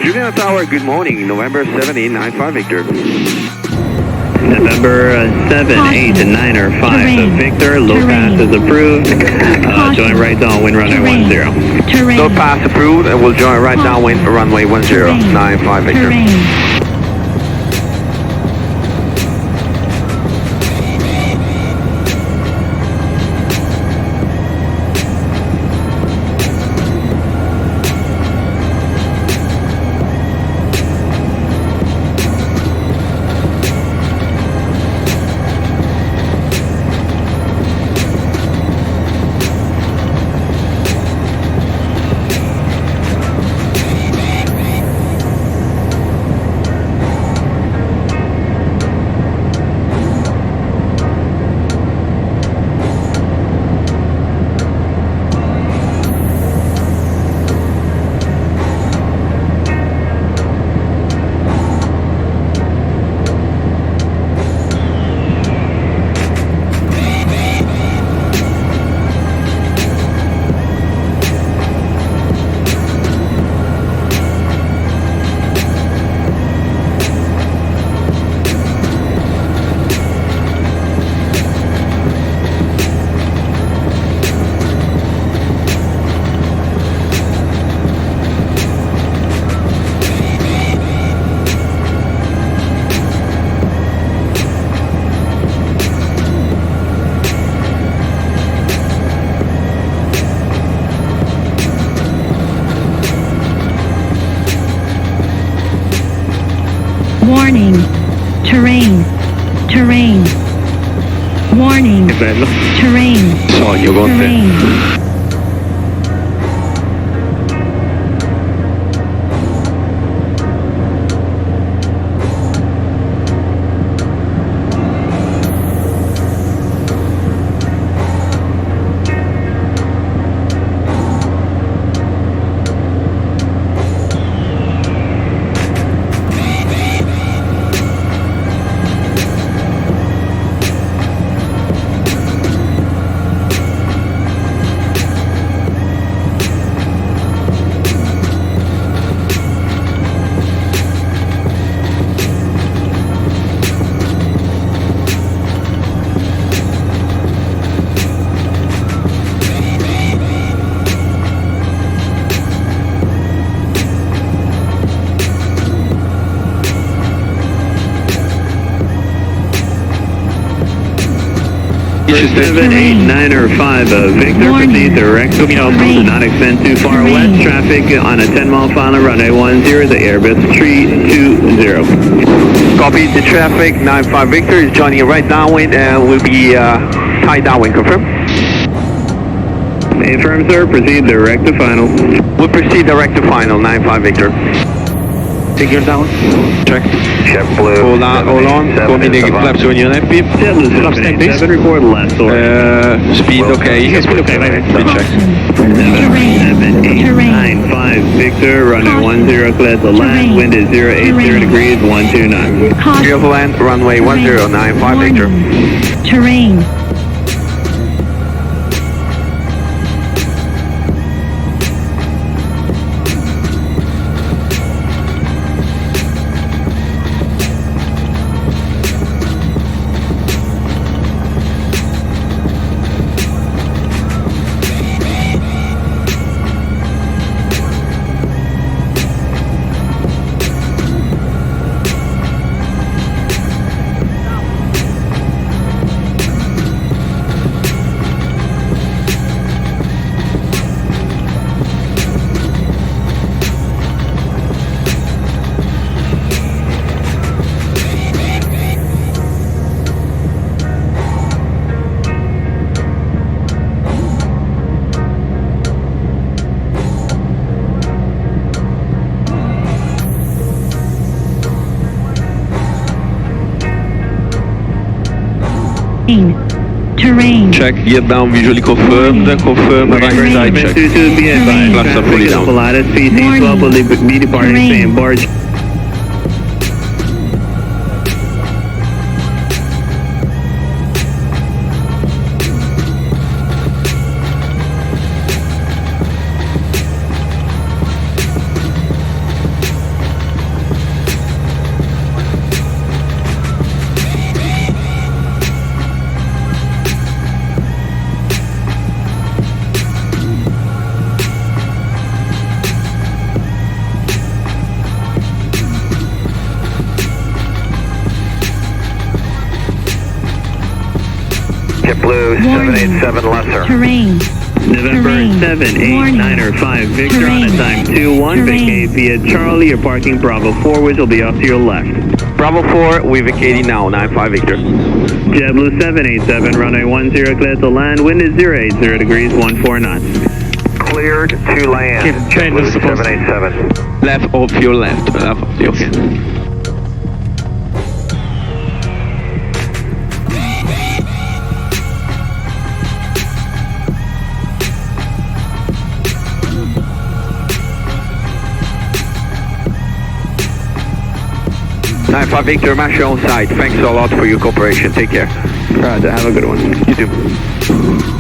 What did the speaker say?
Juliana Tower, good morning. November 7895 Victor. November 7, 8, and 9 or 5. Terrain. So Victor, low pass is approved. Join right downwind runway 10. Low pass approved, and we'll join right downwind for runway 1095 Victor. Terrain. Warning. Terrain. Terrain. Warning. Che bello. Terrain. Sogno con te. Terrain. Seven, 8, 9 or 5. Victor, proceed direct. Do not extend too far west. Traffic on a 10-mile-per-hour runway 10. The Airbus 320. Copy the traffic, 95 Victor is joining right downwind and will be tied downwind, confirm? Affirm, sir. Proceed direct to final. We'll proceed direct to final, 95 Victor. Figure down. Check. Chef Blue. Hold on. Coming in flaps when you're happy. Flaps 7, report left. Speed okay. Speed okay, right. Speed check. 7, 8, Terrain. 9, 5, Victor, runway 10, clear to land, wind is 080 degrees, 129. Clear for land, runway 1095 Victor. Terrain. Terrain. Check, gear down, visually confirmed, confirm, right side check. Flaps are fully down. PT 12 will be departing same barge. JetBlue Warning. 787 lesser. Terrain. November Terrain. 78905 Victor on a Terrain. time 21, Terrain. vacate via Charlie, you're parking Bravo 4, which will be off to your left. Bravo 4, we're vacating now, 95 Victor. JetBlue 787, runway 10, clear to land, wind is 080 degrees, 14 knots. Cleared to land. Okay, train is JetBlue supposed to- 787. Left of your left. Left of your okay. Five Victor, Mash on site. Thanks a lot for your cooperation. Take care. Alright, have a good one. You too.